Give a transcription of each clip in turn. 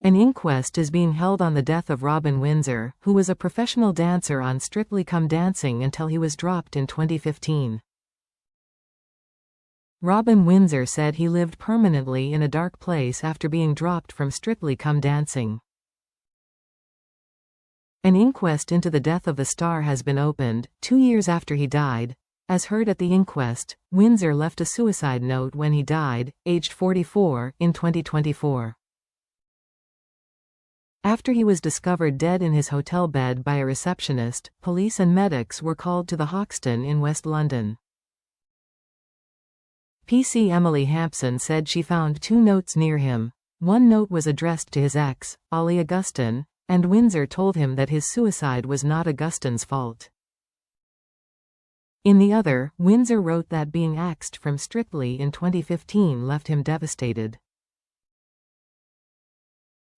An inquest is being held on the death of Robin Windsor, who was a professional dancer on Strictly Come Dancing until he was dropped in 2015. Robin Windsor said he lived permanently in a dark place after being dropped from Strictly Come Dancing. An inquest into the death of the star has been opened, 2 years after he died. As heard at the inquest, Windsor left a suicide note when he died, aged 44, in 2024. After he was discovered dead in his hotel bed by a receptionist, police and medics were called to the Hoxton in West London. PC Emily Hampson said she found 2 notes near him. One note was addressed to his ex, Ollie Augustin, and Windsor told him that his suicide was not Augustin's fault. In the other, Windsor wrote that being axed from Strictly in 2015 left him devastated.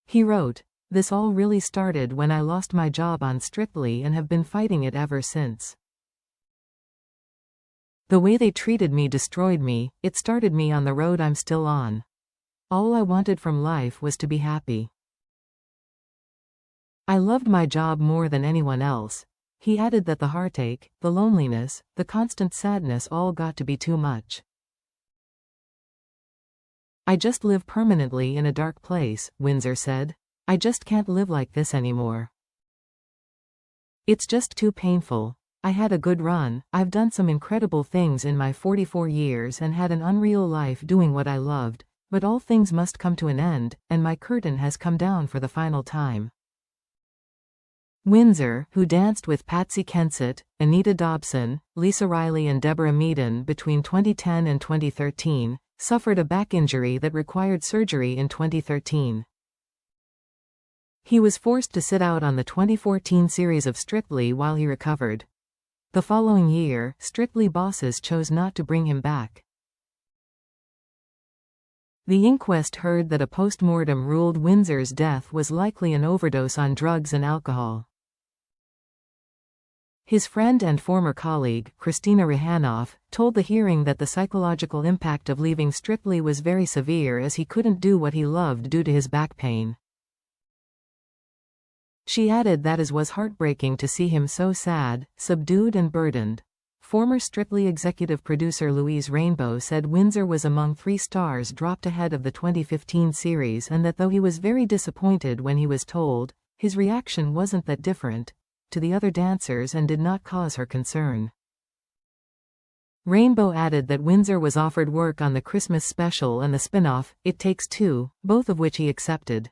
He wrote, "This all really started when I lost my job on Strictly and have been fighting it ever since. The way they treated me destroyed me, it started me on the road I'm still on. All I wanted from life was to be happy. I loved my job more than anyone else." He added that the heartache, the loneliness, the constant sadness all got to be too much. "I just live permanently in a dark place," Windsor said. "I just can't live like this anymore. It's just too painful. I had a good run, I've done some incredible things in my 44 years and had an unreal life doing what I loved, but all things must come to an end, and my curtain has come down for the final time." Windsor, who danced with Patsy Kensit, Anita Dobson, Lisa Riley and Deborah Meaden between 2010 and 2013, suffered a back injury that required surgery in 2013. He was forced to sit out on the 2014 series of Strictly while he recovered. The following year, Strictly bosses chose not to bring him back. The inquest heard that a post-mortem ruled Windsor's death was likely an overdose on drugs and alcohol. His friend and former colleague, Christina Rihanoff, told the hearing that the psychological impact of leaving Strictly was very severe as he couldn't do what he loved due to his back pain. She added that it was heartbreaking to see him so sad, subdued and burdened. Former Strictly executive producer Louise Rainbow said Windsor was among 3 stars dropped ahead of the 2015 series and that though he was very disappointed when he was told, his reaction wasn't that different to the other dancers and did not cause her concern. Rainbow added that Windsor was offered work on the Christmas special and the spin-off, It Takes Two, both of which he accepted.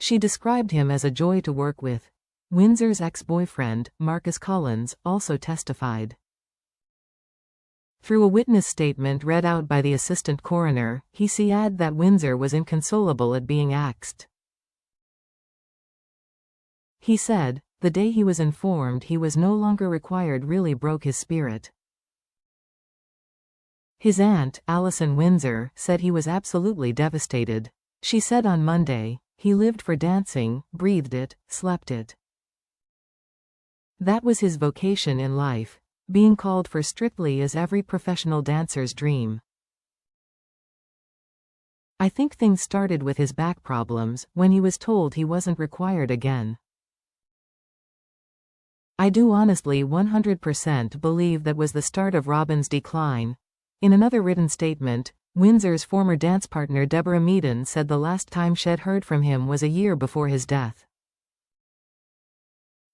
She described him as a joy to work with. Windsor's ex-boyfriend, Marcus Collins, also testified. Through a witness statement read out by the assistant coroner, he said that Windsor was inconsolable at being axed. He said, "The day he was informed he was no longer required really broke his spirit." His aunt, Alison Windsor, said he was absolutely devastated. She said on Monday, "He lived for dancing, breathed it, slept it. That was his vocation in life. Being called for Strictly is every professional dancer's dream. I think things started with his back problems, when he was told he wasn't required again. I do honestly 100% believe that was the start of Robin's decline." In another written statement, Windsor's former dance partner Deborah Meaden said the last time she'd heard from him was a year before his death.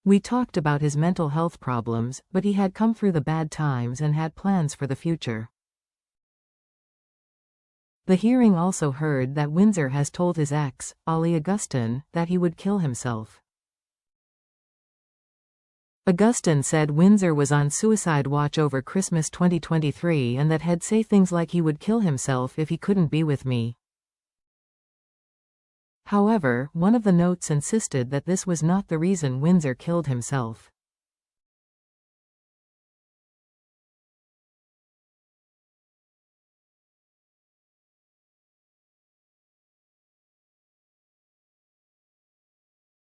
"We talked about his mental health problems, but he had come through the bad times and had plans for the future." The hearing also heard that Windsor has told his ex, Ollie Augustin, that he would kill himself. Augustin said Windsor was on suicide watch over Christmas 2023 and that he'd say things like he would kill himself if he couldn't be with me. However, one of the notes insisted that this was not the reason Windsor killed himself.